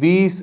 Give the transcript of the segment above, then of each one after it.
20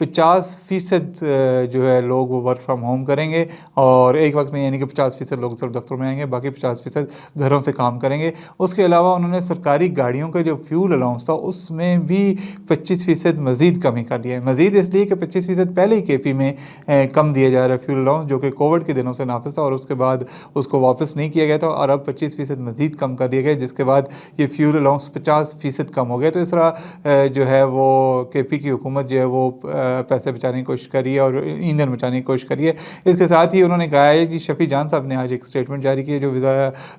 50% جو ہے لوگ وہ ورک فرام ہوم کریں گے، اور ایک وقت میں یعنی کہ 50% لوگ صرف دفتروں میں آئیں گے، باقی 50% گھروں سے کام کریں گے۔ اس کے علاوہ انہوں نے سرکاری گاڑیوں کا جو فیول الاؤنس تھا اس میں بھی 25% مزید کمی کر دیا ہے۔ مزید اس لیے کہ 25% پہلے ہی کے پی میں کم دیا جا رہا ہے فیول الاؤنس، جو کہ کووڈ کے دنوں سے نافذ تھا اور اس کے بعد اس کو واپس نہیں کیا گیا تھا، اور اب 25% مزید کم کر دیا گیا، جس کے بعد یہ فیول الاؤنس 50% کم ہو گیا۔ تو اس طرح جو ہے وہ کے پی کی حکومت جو ہے وہ پیسے بچانے کی کوشش کری ہے اور ایندھن بچانے کی کوشش کری ہے۔ اس کے ساتھ ہی انہوں نے کہا ہے کہ شفیع جان صاحب نے آج ایک اسٹیٹمنٹ جاری کی ہے، جو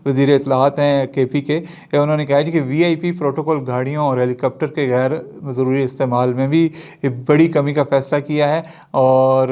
وزیر اطلاعات ہیں کے پی کے، انہوں نے کہا ہے کہ وی آئی پی پروٹوکول گاڑیوں اور ہیلی کاپٹر کے غیر ضروری استعمال میں بھی بڑی کمی کا فیصلہ کیا ہے، اور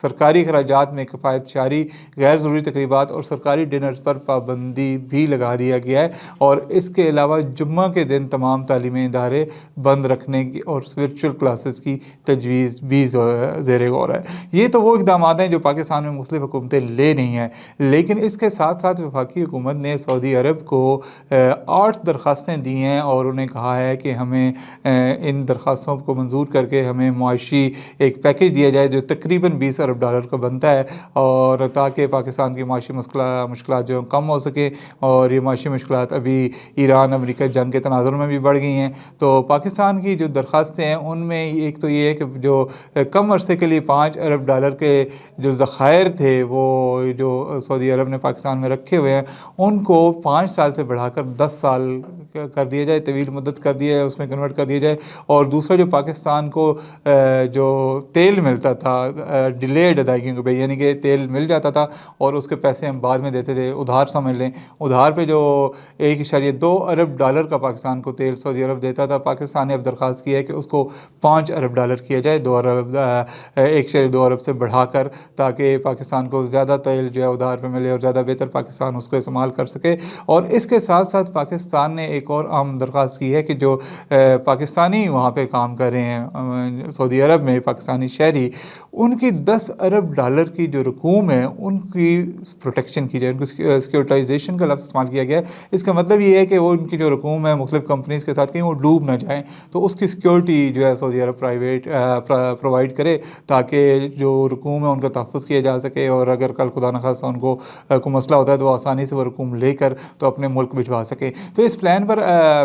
سرکاری اخراجات میں کفایت شعاری، غیر ضروری تقریبات اور سرکاری ڈنرز پر پابندی بھی لگا دیا گیا ہے، اور اس کے علاوہ جمعہ کے دن تمام تعلیمی ادارے بند رکھنے کی اور ورچوئل کلاسز کی تجویز بھی زیر غور ہے۔ یہ تو وہ اقدامات ہیں جو پاکستان میں مختلف حکومتیں لے رہی ہیں، لیکن اس کے ساتھ ساتھ وفاقی حکومت نے سعودی عرب کو 8 درخواستیں دی ہیں، اور انہیں کہا ہے کہ ہمیں ان درخواستوں کو منظور کر کے ہمیں معاشی ایک پیکیج دیا جائے جو تقریباً $20 ارب کا بنتا ہے، اور تاکہ پاکستان کی معاشی مشکلات جو کم ہو سکیں، اور یہ معاشی مشکلات ابھی ایران امریکہ جنگ کے تناظر میں بھی بڑھ گئی ہیں۔ تو پاکستان کی جو درخواستیں ہیں ان میں ایک تو یہ ہے کہ جو کم عرصے کے لیے $5 ارب کے جو ذخائر تھے وہ جو سعودی عرب نے پاکستان میں رکھے ہوئے ہیں ان کو 5 سال سے بڑھا کر 10 سال کر دیا جائے، طویل مدت کر دیا ہے، اس میں کنورٹ کر دیا جائے۔ اور دوسرا جو پاکستان کو جو تیل ملتا تھا ڈیلیڈ ادائیگیوں کے، یعنی کہ تیل مل جاتا تھا اور اس کے پیسے ہم بعد میں دیتے تھے، ادھار سمجھ لیں، ادھار پہ جو $1.2 ارب کا پاکستان کو تیل سعودی عرب دیتا تھا، پاکستان نے اب درخواست کی ہے کہ اس کو $5 ارب کیا جائے، $1.2 ارب سے بڑھا کر، تاکہ پاکستان کو زیادہ تیل جو ہے ادھار پہ ملے اور زیادہ بہتر پاکستان اس کو استعمال کر سکے۔ اور اس کے ساتھ ساتھ پاکستان نے ایک اور اہم درخواست کی ہے کہ جو پاکستانی وہاں پہ کام کر رہے ہیں سعودی عرب میں، پاکستانی شہری، ان کی $10 ارب کی جو رقوم ہے ان کی پروٹیکشن کی جائے، ان کی سیکورٹائزیشن کا لفظ استعمال کیا گیا ہے۔ اس کا مطلب یہ ہے کہ وہ ان کی جو رقوم ہے مختلف کمپنیز کے ساتھ کہیں وہ ڈوب نہ جائیں، تو اس کی سیکورٹی جو ہے سعودی عرب پرووائڈ کرے، تاکہ جو رقوم ہے ان کا تحفظ کیا جا سکے، اور اگر کل خدا نخواستہ ان کو کوئی مسئلہ ہوتا ہے تو وہ آسانی سے وہ رقوم لے کر تو اپنے ملک بھجوا سکے۔ تو اس پلان پر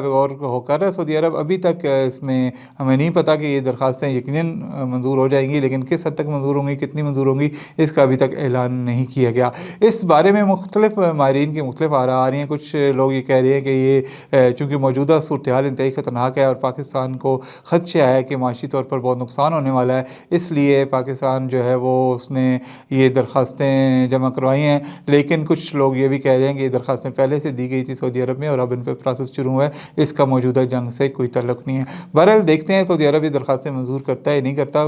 غور ہو کر سعودی عرب ابھی تک اس میں ہمیں نہیں پتا کہ یہ درخواستیں یقیناً منظور ہو جائیں گی، لیکن کس حد تک منظور ہوں گی، کتنی منظور ہوں گی، اس کا ابھی تک اعلان نہیں کیا گیا۔ اس بارے میں مختلف ماہرین کی مختلف آراء آ رہی ہیں۔ کچھ لوگ یہ کہہ رہے ہیں کہ یہ چونکہ موجودہ صورتحال انتہائی خطرناک ہے اور پاکستان کو خدشہ ہے کہ معاشی طور پر بہت نقصان ہونے والا ہے، اس لیے پاکستان جو ہے وہ اس نے یہ درخواستیں جمع کروائی ہیں، لیکن کچھ لوگ یہ بھی کہہ رہے ہیں کہ یہ درخواستیں پہلے سے دی گئی تھی سعودی عرب میں اور اب ان پہ پروسیس شروع ہوا ہے، اس کا موجودہ جنگ سے کوئی تعلق نہیں ہے۔ بہرحال دیکھتے ہیں سعودی عرب یہ درخواستیں منظور کرتا ہے نہیں کرتا،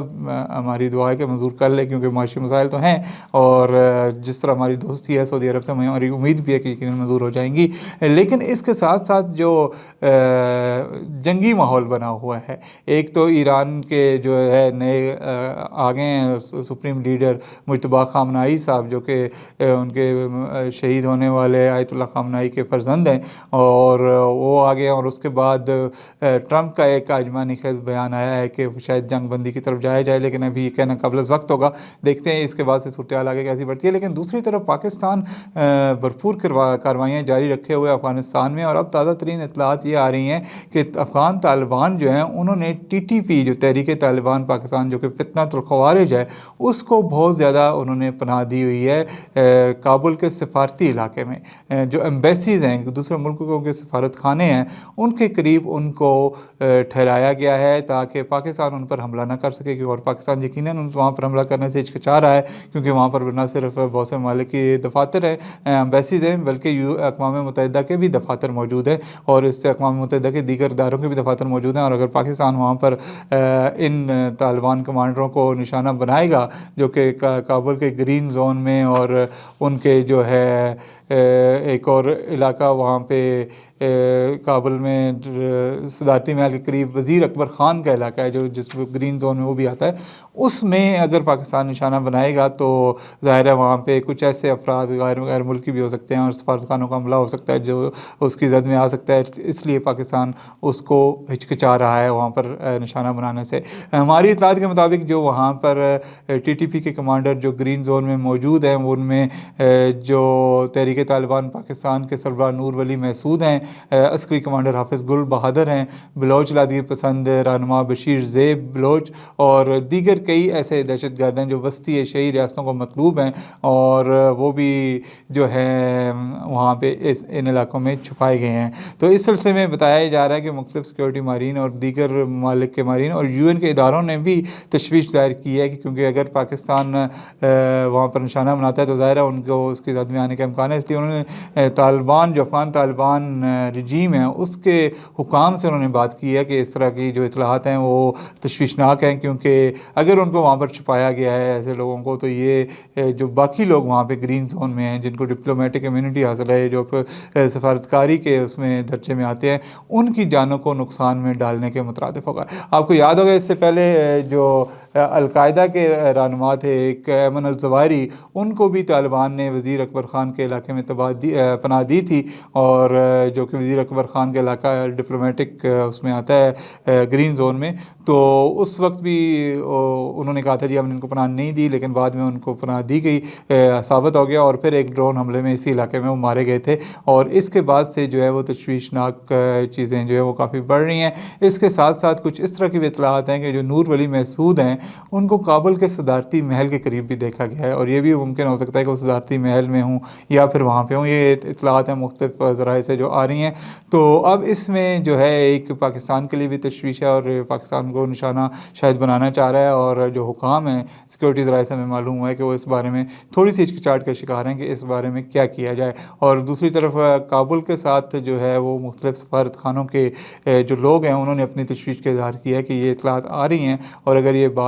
ہماری دعا ہے کہ منظور کر لے، کیونکہ معاشی مسائل تو ہیں، اور جس طرح ہماری دوستی ہے سعودی عرب سے ہماری امید بھی ہے کہ یقیناً منظور ہو جائیں گی۔ لیکن اس کے ساتھ ساتھ جو جنگی ماحول بنا ہوا ہے، ایک تو ایران کے جو ہے نئے آگے ہیں سپریم لیڈر مجتبیٰ خامنہئی صاحب، جو کہ ان کے شہید ہونے والے آیت اللہ خامنہئی کے فرزند ہیں، اور وہ آگے ہیں، اور اس کے بعد ٹرمپ کا ایک عاجزانہ خیز بیان آیا ہے کہ شاید جنگ بندی کی طرف جایا جائے، لیکن ابھی یہ کہنا قبل از وقت ہوگا، دیکھتے ہیں اس کے بعد سے صورتحال آگے کیسی بڑھتی ہے۔ لیکن دوسری طرف پاکستان بھرپور کارروائیاں جاری رکھے ہوئے افغانستان میں، اور اب تازہ ترین اطلاعات یہ آ رہی ہیں کہ افغان طالبان جو ہیں انہوں نے ٹی ٹی پی جو تحریک طالبان پاکستان جو کہ فتنۃ الخوارج ہے، اس کو بہت زیادہ انہوں نے پناہ دی ہوئی ہے کابل کے سفارتی علاقے میں، جو ایمبیسیز ہیں دوسرے ملکوں کے سفارت خانے ہیں ان کے قریب ان کو ٹھہرایا گیا ہے، تاکہ پاکستان ان پر حملہ نہ کر سکے، اور پاکستان یقیناً وہاں پر حملہ کرنے سے ہچکچا رہا ہے، کیونکہ وہاں پر نہ صرف بہت سے ممالک کی دفاتر ہیں، ایمبیسیز ہیں، بلکہ اقوام متحدہ کے بھی دفاتر موجود ہیں، اور اس سے اقوام متحدہ کے دیگر اداروں کے بھی دفاتر موجود ہیں، اور اگر پاکستان وہاں پر ان طالبان کمانڈروں کو نشانہ بنائے گا جو کہ کابل کے گرین زون میں اور ان کے جو ہے ایک اور علاقہ وہاں پہ کابل میں صدارتی محل کے قریب وزیر اکبر خان کا علاقہ ہے جو جس گرین زون میں وہ بھی آتا ہے، اس میں اگر پاکستان نشانہ بنائے گا تو ظاہر ہے وہاں پہ کچھ ایسے افراد غیر ملکی بھی ہو سکتے ہیں اور سفارتخانوں کا حملہ ہو سکتا ہے جو اس کی زد میں آ سکتا ہے، اس لیے پاکستان اس کو ہچکچا رہا ہے وہاں پر نشانہ بنانے سے۔ ہماری اطلاعات کے مطابق جو وہاں پر ٹی ٹی پی کے کمانڈر جو گرین زون میں موجود ہیں، ان میں جو تحریک طالبان پاکستان کے سربراہ نور ولی محسود ہیں، عسکری کمانڈر حافظ گل بہادر ہیں، بلوچ لادگی پسند رہنما بشیر زیب بلوچ اور دیگر کئی ایسے دہشت گرد ہیں جو وسطی ایشیائی ریاستوں کو مطلوب ہیں اور وہ بھی جو ہے وہاں پہ ان علاقوں میں چھپائے گئے ہیں۔ تو اس سلسلے میں بتایا جا رہا ہے کہ مختلف سیکورٹی ماہرین اور دیگر ممالک کے ماہرین اور یو این کے اداروں نے بھی تشویش ظاہر کی ہے کہ کیونکہ اگر پاکستان وہاں پر نشانہ بناتا ہے تو ظاہر ہے ان کو اس کی زد میں آنے کا امکان ہے، اس لیے انہوں نے طالبان جو افغان طالبان رجیم ہے اس کے حکام سے انہوں نے بات کی ہے کہ اس طرح کی جو اطلاعات ہیں وہ تشویشناک ہیں، کیونکہ اگر ان کو وہاں پر چھپایا گیا ہے ایسے لوگوں کو تو یہ جو باقی لوگ وہاں پہ گرین زون میں ہیں جن کو ڈپلومیٹک امیونٹی حاصل ہے، جو سفارتکاری کے اس میں درجے میں آتے ہیں، ان کی جانوں کو نقصان میں ڈالنے کے مترادف ہوگا۔ آپ کو یاد ہوگا اس سے پہلے جو القاعدہ کے رہنما تھے ایک ایمن الظواہری، ان کو بھی طالبان نے وزیر اکبر خان کے علاقے میں پناہ دی تھی، اور جو کہ وزیر اکبر خان کا علاقہ ڈپلومیٹک اس میں آتا ہے گرین زون میں، تو اس وقت بھی انہوں نے کہا تھا جی ہم نے ان کو پناہ نہیں دی، لیکن بعد میں ان کو پناہ دی گئی، ثابت ہو گیا، اور پھر ایک ڈرون حملے میں اسی علاقے میں وہ مارے گئے تھے، اور اس کے بعد سے جو ہے وہ تشویشناک چیزیں جو ہے وہ کافی بڑھ رہی ہیں۔ اس کے ساتھ ساتھ کچھ اس طرح کی بھی اطلاعات ہیں کہ جو نور ولی محسود ہیں ان کو کابل کے صدارتی محل کے قریب بھی دیکھا گیا ہے، اور یہ بھی ممکن ہو سکتا ہے کہ وہ صدارتی محل میں ہوں یا پھر وہاں پہ ہوں، یہ اطلاعات ہیں مختلف ذرائع سے جو آ رہی ہیں۔ تو اب اس میں جو ہے ایک پاکستان کے لیے بھی تشویش ہے اور پاکستان کو نشانہ شاید بنانا چاہ رہا ہے، اور جو حکام ہیں سیکورٹی ذرائع سے ہمیں معلوم ہوا ہے کہ وہ اس بارے میں تھوڑی سی ہچکچاہٹ کا شکار ہیں کہ اس بارے میں کیا کیا جائے، اور دوسری طرف کابل کے ساتھ جو ہے وہ مختلف سفارت خانوں کے جو لوگ ہیں انہوں نے اپنی تشویش کا اظہار کیا ہے کہ یہ اطلاعات آ رہی ہیں، اور اگر یہ بات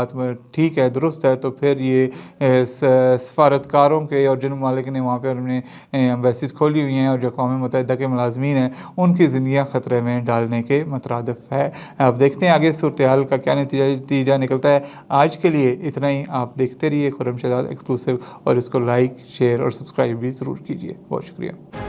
ٹھیک ہے، درست ہے، تو پھر یہ سفارتکاروں کے اور جن ممالک نے وہاں پہ اپنے ایمبیسیز کھولی ہوئی ہیں اور جو اقوام متحدہ کے ملازمین ہیں ان کی زندگیاں خطرے میں ڈالنے کے مترادف ہے۔ اب دیکھتے ہیں آگے صورتحال کا کیا نتیجہ نکلتا ہے۔ آج کے لیے اتنا ہی، آپ دیکھتے رہیے خرم شہزاد ایکسکلوسیو، اور اس کو لائک، شیئر اور سبسکرائب بھی ضرور کیجیے۔ بہت شکریہ۔